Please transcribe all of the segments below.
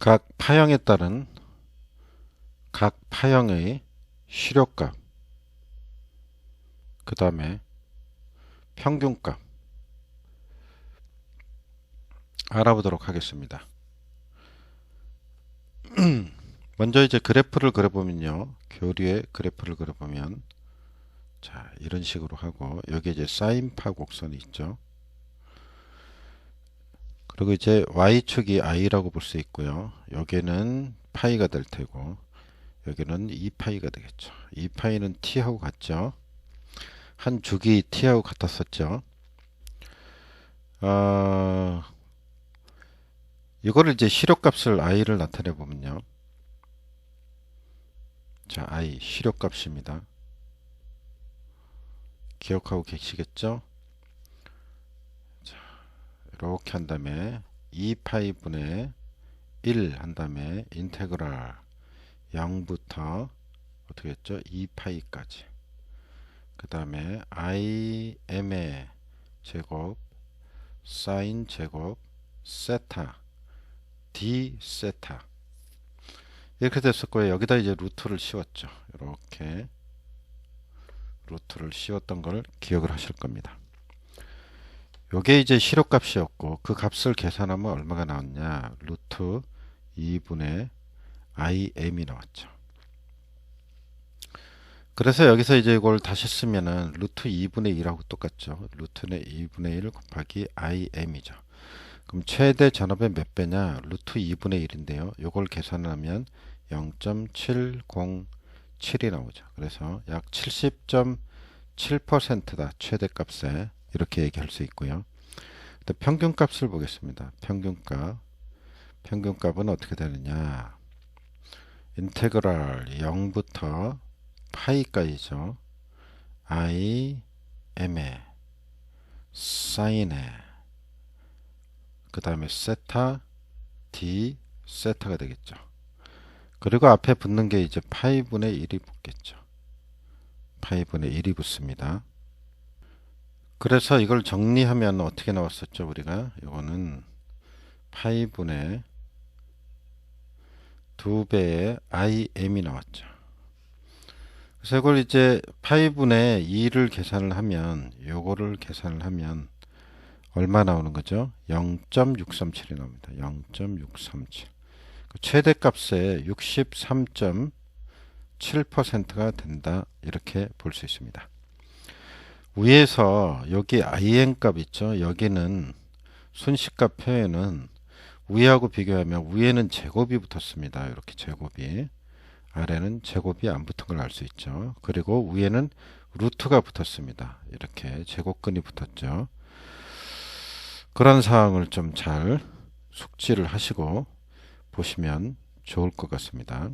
각 파형에 따른 각 파형의 실효값, 그 다음에 평균값 알아보도록 하겠습니다. 먼저 이제 그래프를 그려보면요. 교류의 그래프를 그려보면 자, 이런 식으로 하고 여기 이제 사인파 곡선이 있죠. 그리고 이제 y축이 i라고 볼 수 있고요. 여기는 파이가 될 테고 여기는 2파이가 되겠죠. 2파이는 t하고 같죠. 한 주기 t하고 같았었죠. 이거를 이제 실효값을 i를 나타내 보면요. 자, i 실효값입니다. 기억하고 계시겠죠? 자, 이렇게 한 다음에 2파이 분의 1 한 다음에 인테그랄 0부터 어떻게 했죠? 2파이까지. 그 다음에 im의 제곱 사인 제곱 세타 d 세타 이렇게 됐었고요. 여기다 이제 루트를 씌웠죠. 이렇게 루트를 씌웠던 걸 기억을 하실 겁니다. 요게 이제 실효값이었고 그 값을 계산하면 얼마가 나왔냐? 루트 2분의 im이 나왔죠. 그래서 여기서 이제 이걸 다시 쓰면은 루트 2분의 1하고 똑같죠. 루트는 2분의 1 곱하기 im이죠. 그럼 최대 전압의 몇 배냐? 루트 2분의 1인데요. 요걸 계산하면 0.707이 나오죠. 그래서 약 70.7%다. 최대값에 이렇게 얘기할 수 있고요. 평균값을 보겠습니다. 평균값은 어떻게 되느냐? 인테그랄 0부터 파이까지죠. i m에 사인에 그 다음에 세타 d 세타가 되겠죠. 그리고 앞에 붙는 게 이제 파이분의 1이 붙겠죠. 파이분의 1이 붙습니다. 그래서 이걸 정리하면 어떻게 나왔었죠? 우리가 이거는 파이분의 2배의 im이 나왔죠. 그래서 이걸 이제 파이분의 2를 계산을 하면 요거를 계산을 하면 얼마 나오는 거죠? 0.637이 나옵니다. 0.637. 최대값의 63.7%가 된다. 이렇게 볼 수 있습니다. 위에서 여기 in 값 있죠? 여기는 순식값 표현은 위하고 비교하면 위에는 제곱이 붙었습니다. 이렇게 제곱이. 아래는 제곱이 안 붙은 걸 알 수 있죠. 그리고 위에는 루트가 붙었습니다. 이렇게 제곱근이 붙었죠. 그런 사항을 좀 잘 숙지를 하시고 보시면 좋을 것 같습니다.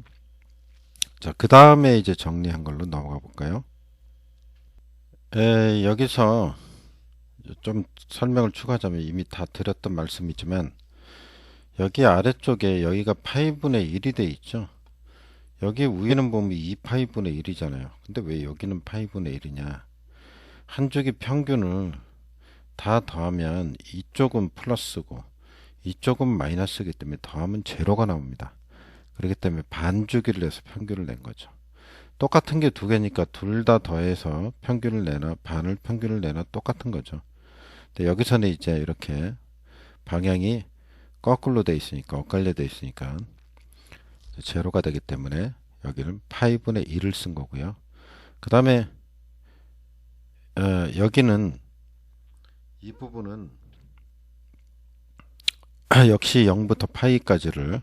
자, 그 다음에 이제 정리한 걸로 넘어가 볼까요? 여기서 좀 설명을 추가하자면 이미 다 드렸던 말씀이지만 여기 아래쪽에 여기가 파이분의 1이 돼 있죠. 여기 위에는 보면 2파이분의 1이잖아요. 근데 왜 여기는 파이분의 1이냐? 한 주기 평균을 다 더하면 이쪽은 플러스고 이쪽은 마이너스이기 때문에 더하면 제로가 나옵니다. 그렇기 때문에 반주기를 내서 평균을 낸 거죠. 똑같은 게 두 개니까 둘 다 더해서 평균을 내나 반을 평균을 내나 똑같은 거죠. 근데 여기서는 이제 이렇게 방향이 거꾸로 돼 있으니까 엇갈려 돼 있으니까 제로가 되기 때문에 여기는 파이분의 1을 쓴 거고요. 그 다음에 여기는 이 부분은 역시 0부터 파이까지를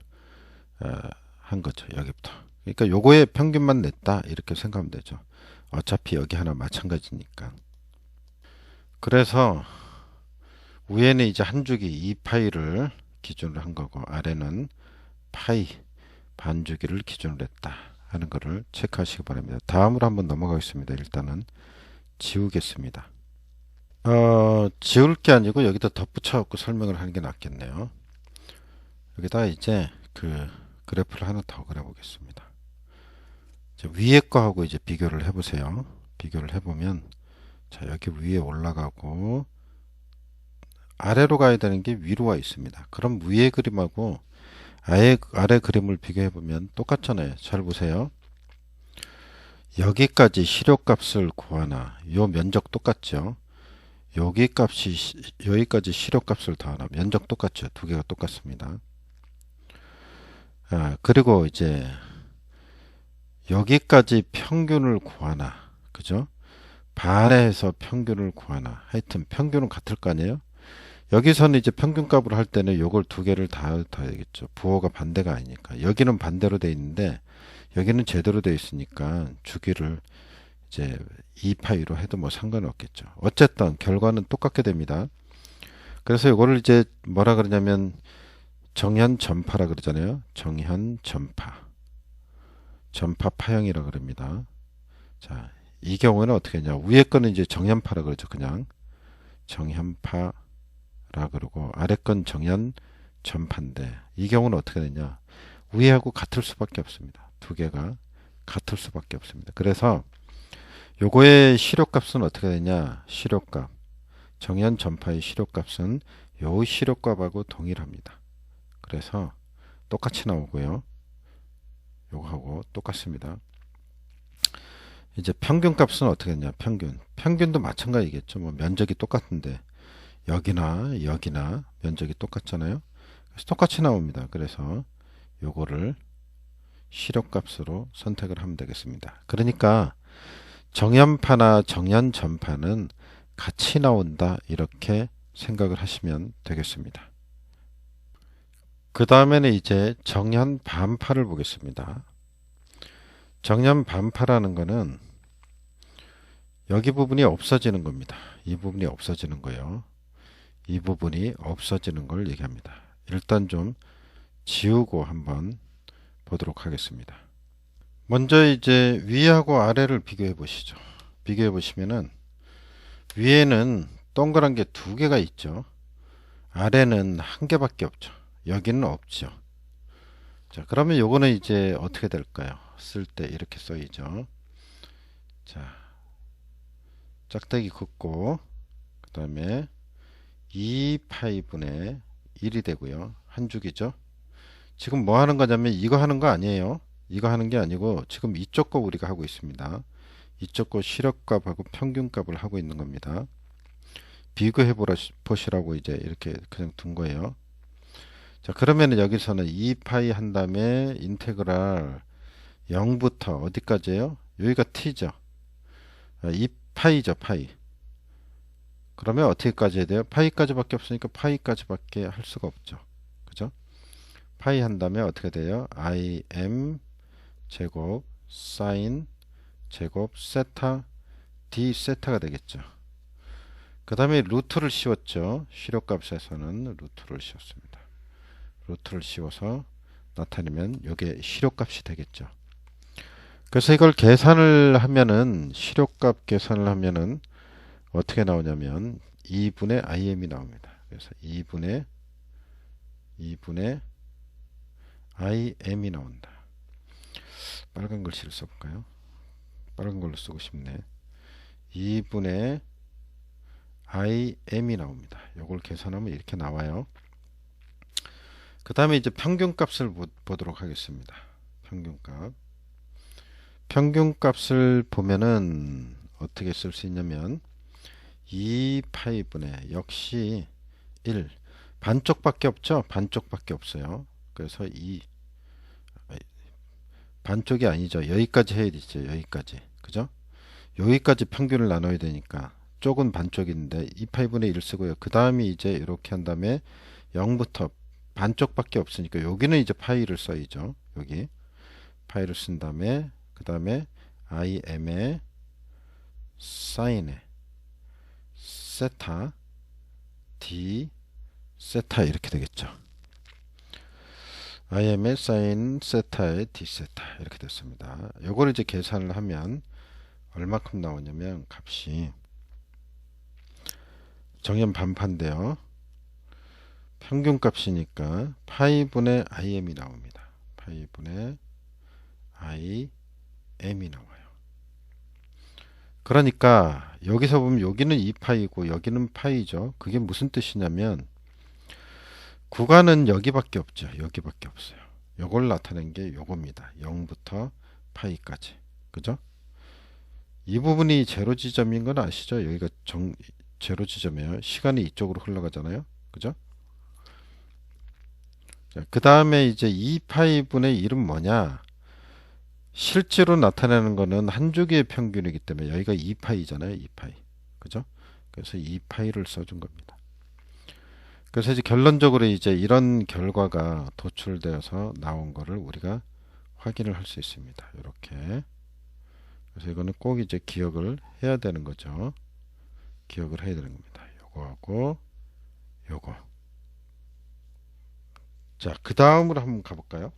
한 거죠. 여기부터. 그러니까 요거의 평균만 냈다 이렇게 생각하면 되죠. 어차피 여기 하나 마찬가지니까. 그래서 위에는 이제 한 주기 2파이를 기준으로 한 거고 아래는 파이 반주기를 기준으로 했다 하는 거를 체크하시기 바랍니다. 다음으로 한번 넘어가겠습니다. 일단은 지우겠습니다. 지울 게 아니고 여기다 덧붙여 갖고 설명을 하는 게 낫겠네요. 여기다 이제 그 그래프를 하나 더 그려 보겠습니다. 위에 거하고 이제 비교를 해 보세요. 비교를 해 보면 자, 여기 위에 올라가고 아래로 가야 되는 게 위로 와 있습니다. 그럼 위에 그림하고 아래 그림을 비교해 보면 똑같잖아요. 잘 보세요. 여기까지 실효값을 구하나, 요 면적 똑같죠. 여기까지 실효값을 더하나, 면적 똑같죠. 두 개가 똑같습니다. 그리고 이제 여기까지 평균을 구하나, 그죠? 반에서 평균을 구하나, 하여튼 평균은 같을 거 아니에요? 여기서는 이제 평균값으로 할 때는 요걸 두 개를 다 더야겠죠. 부호가 반대가 아니니까. 여기는 반대로 돼 있는데 여기는 제대로 돼 있으니까 주기를 이제 2파이로 해도 뭐 상관은 없겠죠. 어쨌든 결과는 똑같게 됩니다. 그래서 이거를 이제 뭐라 그러냐면 정현 전파라 그러잖아요. 정현 전파. 전파 파형이라 그럽니다. 자, 이 경우에는 어떻게 했냐? 위에 거는 이제 정현파라 그러죠. 그냥 정현파라 그러고 아래 건 정현 전파인데 이 경우는 어떻게 되냐? 위하고 같을 수밖에 없습니다. 두 개가 같을 수밖에 없습니다. 그래서 요거의 실효값은 어떻게 되냐? 실효값. 정현 전파의 실효값은 요 실효값하고 동일합니다. 그래서 똑같이 나오고요. 요거하고 똑같습니다. 이제 평균값은 어떻게 되냐? 평균도 마찬가지겠죠. 뭐 면적이 똑같은데 여기나 면적이 똑같잖아요. 그래서 똑같이 나옵니다. 그래서 요거를 실효값으로 선택을 하면 되겠습니다. 그러니까 정현파나 정현전파는 같이 나온다 이렇게 생각을 하시면 되겠습니다. 그 다음에는 이제 정현반파를 보겠습니다. 정현반파라는 거는 여기 부분이 없어지는 겁니다. 이 부분이 없어지는 거예요. 이 부분이 없어지는 걸 얘기합니다. 일단 좀 지우고 한번 보도록 하겠습니다. 먼저 이제 위하고 아래를 비교해 보시죠. 비교해 보시면은 위에는 동그란 게 두 개가 있죠. 아래는 한 개밖에 없죠. 여기는 없죠. 자, 그러면 요거는 이제 어떻게 될까요? 쓸 때 이렇게 써이죠. 자, 짝대기 긋고 그 다음에 2파이분의 1이 되고요. 한 주기죠. 지금 뭐 하는 거냐면 이거 하는 거 아니에요. 이거 하는 게 아니고 지금 이쪽 거 우리가 하고 있습니다. 이쪽 거 실효값하고 평균값을 하고 있는 겁니다. 비교해 보시라고 이제 이렇게 그냥 둔 거예요. 자, 그러면 여기서는 2파이 한 다음에 인테그랄 0부터 어디까지예요? 여기가 t죠. 2파이죠, 파이. 그러면 어떻게까지 해야 돼요? 파이까지밖에 없으니까 파이까지밖에 할 수가 없죠. 그죠? 파이 한다면 어떻게 돼요? im 제곱 사인 제곱 세타 d 세타가 되겠죠. 그 다음에 루트를 씌웠죠. 실효값에서는 루트를 씌웠습니다. 루트를 씌워서 나타내면 이게 실효값이 되겠죠. 그래서 이걸 계산을 하면은 실효값 계산을 하면은 어떻게 나오냐면 2분의 im이 나옵니다. 그래서 2분의 im이 나온다. 빨간 글씨를 써볼까요? 빨간 걸로 쓰고 싶네. 2분의 im이 나옵니다. 이걸 계산하면 이렇게 나와요. 그 다음에 이제 평균값을 보도록 하겠습니다. 평균값을 보면은 어떻게 쓸 수 있냐면 2파이분의 역시 1 반쪽밖에 없죠. 반쪽밖에 없어요. 그래서 반쪽이 아니죠. 여기까지 해야 되죠. 여기까지. 그죠? 여기까지 평균을 나눠야 되니까 쪽은 반쪽인데 2파이분의 1을 쓰고요. 그 다음에 이제 이렇게 한 다음에 0부터 반쪽밖에 없으니까 여기는 이제 파이를 써야죠. 여기 파이를 쓴 다음에 그 다음에 im의 사인에 세타 d 세타 이렇게 되겠죠. im의 사인 세타의 d 세타 이렇게 됐습니다. 요걸 이제 계산을 하면 얼마큼 나오냐면 값이 정현 반파인데요. 평균값이니까 파이분의 im이 나옵니다. 파이분의 im이 나와요. 그러니까 여기서 보면 여기는 2파이고 여기는 파이죠. 그게 무슨 뜻이냐면 구간은 여기밖에 없죠. 여기밖에 없어요. 요걸 나타낸 게 요겁니다. 0부터 파이까지. 그죠? 이 부분이 제로 지점인 건 아시죠? 여기가 제로 지점이에요. 시간이 이쪽으로 흘러가잖아요. 그죠? 그 다음에 이제 2파이분의 1은 뭐냐? 실제로 나타내는 거는 한 주기의 평균이기 때문에 여기가 2파이잖아요. 2파이. 그죠? 그래서 2파이를 써준 겁니다. 그래서 이제 결론적으로 이제 이런 결과가 도출되어서 나온 거를 우리가 확인을 할 수 있습니다. 이렇게. 그래서 이거는 꼭 이제 기억을 해야 되는 거죠. 기억을 해야 되는 겁니다. 요거하고 요거. 자, 그 다음으로 한번 가볼까요?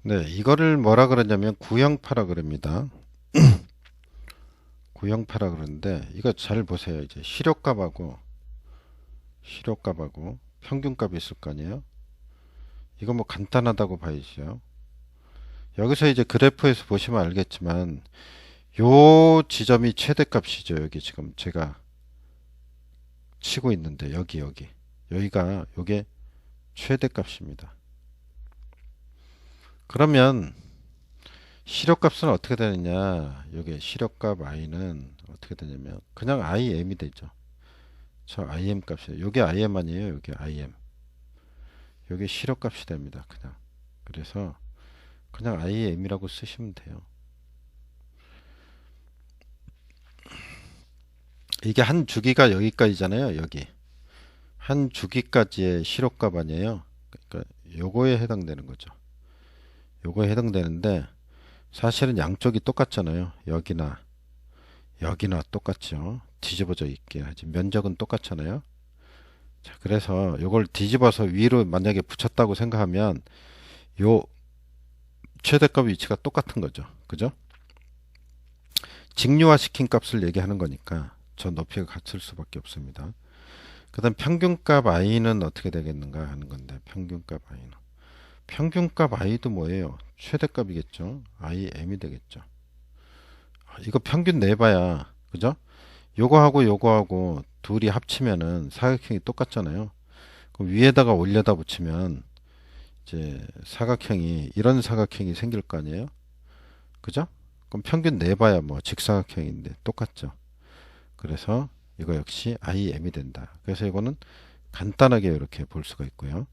네, 이거를 뭐라 그러냐면 구형파라 그럽니다. 구형파라 그러는데 이거 잘 보세요. 이제 시료값하고 평균값이 있을 거 아니에요. 이거 뭐 간단하다고 봐야죠. 여기서 이제 그래프에서 보시면 알겠지만 요 지점이 최대값이죠. 여기 지금 제가 치고 있는데 여기가 요게 최대값입니다. 그러면 시료값은 어떻게 되느냐? 요게 시료값 i는 어떻게 되냐면 그냥 im이 되죠. 저 im 값이에요. 요게 im 아니에요. 요게 im. 요게 시료값이 됩니다. 그냥. 그래서 그냥 im이라고 쓰시면 돼요. 이게 한 주기가 여기까지잖아요. 여기. 한 주기까지의 시료값 아니에요. 그러니까 요거에 해당되는 거죠. 요거에 해당되는데 사실은 양쪽이 똑같잖아요. 여기나 똑같죠. 뒤집어져 있게 하지. 면적은 똑같잖아요. 자, 그래서 요걸 뒤집어서 위로 만약에 붙였다고 생각하면 요 최대값 위치가 똑같은 거죠. 그죠? 직류화 시킨 값을 얘기하는 거니까 저 높이가 같을 수밖에 없습니다. 그 다음 평균값 i는 어떻게 되겠는가 하는 건데 평균값 i도 뭐예요? 최대값이겠죠. im이 되겠죠. 이거 평균 내봐야 그죠? 요거하고 둘이 합치면은 사각형이 똑같잖아요. 그럼 위에다가 올려다 붙이면 이제 이런 사각형이 생길 거 아니에요? 그죠? 그럼 평균 내봐야 뭐 직사각형인데 똑같죠. 그래서 이거 역시 im이 된다. 그래서 이거는 간단하게 이렇게 볼 수가 있고요.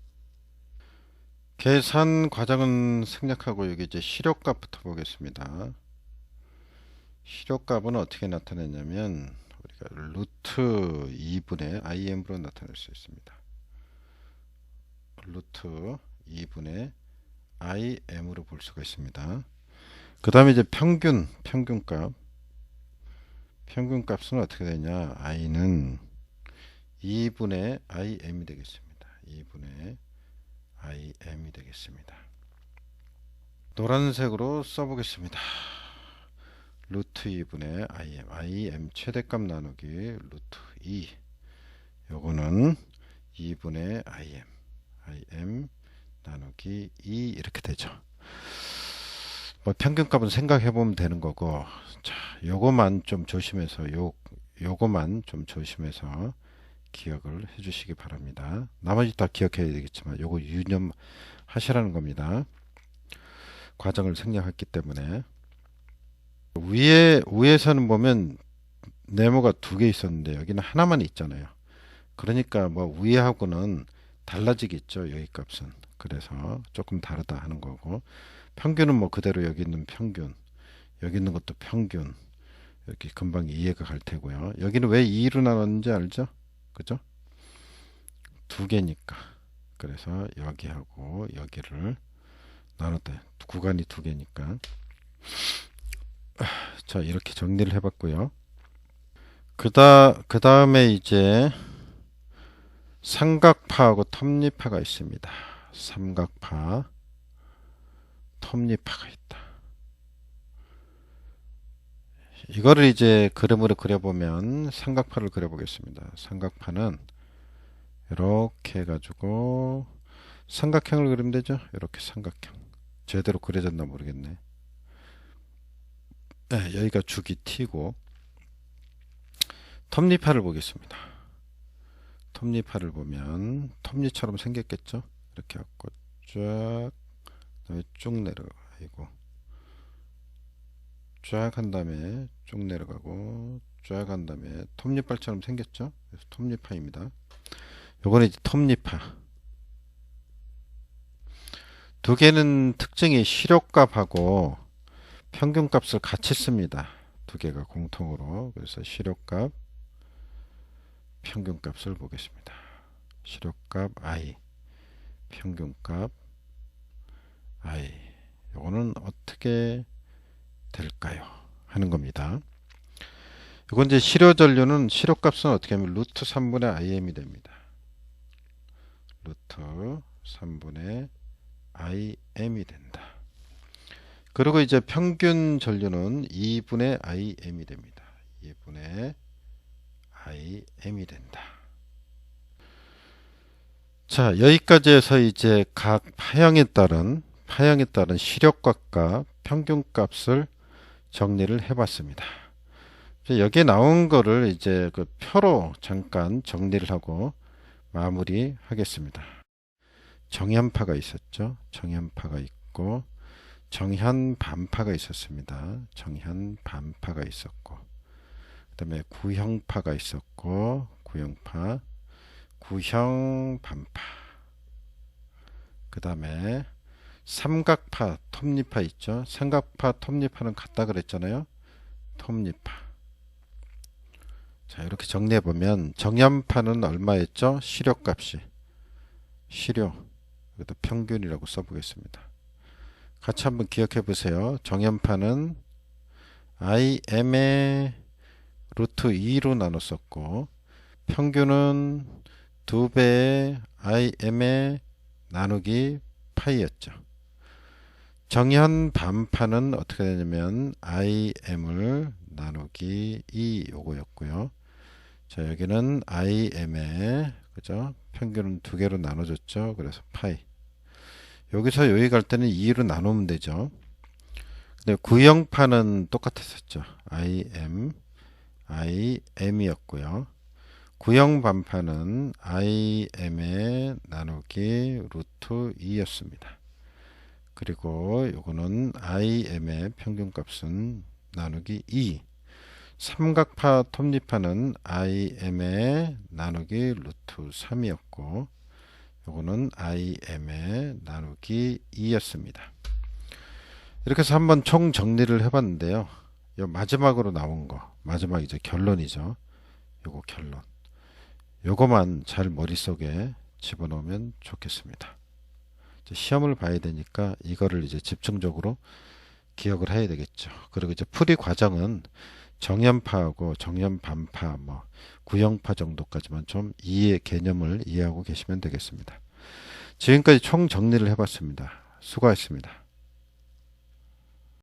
계산 과정은 생략하고 여기 이제 시료값부터 보겠습니다. 시료값은 어떻게 나타내냐면 우리가 루트 2분의 im으로 나타낼 수 있습니다. 루트 2분의 im으로 볼 수가 있습니다. 그 다음에 이제 평균값은 어떻게 되냐? i는 2분의 im이 되겠습니다. 2분의 im이 되겠습니다. 노란색으로 써보겠습니다. 루트 2분의 im 최대값 나누기 루트 2 요거는 2분의 im 나누기 2 이렇게 되죠. 뭐 평균값은 생각해 보면 되는 거고 자 요거만 좀 조심해서 요거만 좀 조심해서 기억을 해 주시기 바랍니다. 나머지 다 기억해야 되겠지만 요거 유념하시라는 겁니다. 과정을 생략했기 때문에 위에서는 보면 네모가 두 개 있었는데 여기는 하나만 있잖아요. 그러니까 뭐 위하고는 달라지겠죠. 여기 값은. 그래서 조금 다르다 하는 거고 평균은 뭐 그대로 여기 있는 평균 여기 있는 것도 평균 이렇게 금방 이해가 갈 테고요. 여기는 왜 2로 나눴는지 알죠? 그죠? 두 개니까. 그래서 여기하고 여기를 나눴다. 구간이 두 개니까. 자, 이렇게 정리를 해봤고요. 그 다음에 이제 삼각파하고 톱니파가 있습니다. 삼각파, 톱니파가 있다. 이거를 이제 그림으로 그려보면 삼각파를 그려보겠습니다. 삼각파는 이렇게 해가지고 삼각형을 그리면 되죠. 이렇게 삼각형. 제대로 그려졌나 모르겠네. 네, 여기가 주기 T고 톱니파를 보겠습니다. 톱니파를 보면 톱니처럼 생겼겠죠. 이렇게 갖고 쫙 그다음에 쭉 내려가고 쫙 한 다음에 쭉 내려가고 쫙 한 다음에 톱니발처럼 생겼죠. 그래서 톱니파입니다. 요거는 이제 톱니파. 두 개는 특징이 시료값하고 평균값을 같이 씁니다. 두 개가 공통으로. 그래서 시료값, 평균값을 보겠습니다. 시료값 I, 평균값 I. 요거는 어떻게 될까요? 하는 겁니다. 이건 이제 시료전류는 시료값은 어떻게 하면 루트 3분의 IM이 됩니다. 루트 3분의 IM이 된다. 그리고 이제 평균 전류는 2분의 IM이 됩니다. 2분의 IM이 된다. 자, 여기까지 해서 이제 각 파형에 따른 시력값과 평균값을 정리를 해봤습니다. 여기에 나온 거를 이제 그 표로 잠깐 정리를 하고 마무리하겠습니다. 정현파가 있었죠. 정현파가 있고 정현반파가 있었습니다. 정현반파가 있었고 그 다음에 구형파가 있었고 구형파, 구형반파, 그 다음에 삼각파, 톱니파 있죠. 삼각파, 톱니파는 같다 그랬잖아요. 톱니파. 자, 이렇게 정리해보면 정연파는 얼마였죠? 시료값이. 시료. 여기다 평균이라고 써보겠습니다. 같이 한번 기억해 보세요. 정연파는 IM의 루트 2로 나눴었고 평균은 2배의 IM의 나누기 파이였죠. 정현 반파는 어떻게 되냐면 IM을 나누기 2 요거였고요. 자, 여기는 IM의 그죠? 평균은 2개로 나눠졌죠. 그래서 파이. 여기서 여기 갈 때는 2로 나누면 되죠. 근데 구형파는 똑같았었죠. IM이었고요. 구형 반파는 IM의 나누기 루트 2였습니다. 그리고 요거는 IM의 평균값은 나누기 2. 삼각파 톱니파는 IM의 나누기 루트 3이었고 요거는 IM의 나누기 2였습니다. 이렇게 해서 한번 총 정리를 해봤는데요. 요 마지막으로 나온 거, 마지막 이제 결론이죠. 요거 결론. 요거만 잘 머릿속에 집어넣으면 좋겠습니다. 시험을 봐야 되니까 이거를 이제 집중적으로 기억을 해야 되겠죠. 그리고 이제 풀이 과정은 정연파하고 정연반파, 구형파 정도까지만 좀 개념을 이해하고 계시면 되겠습니다. 지금까지 총 정리를 해봤습니다. 수고하셨습니다.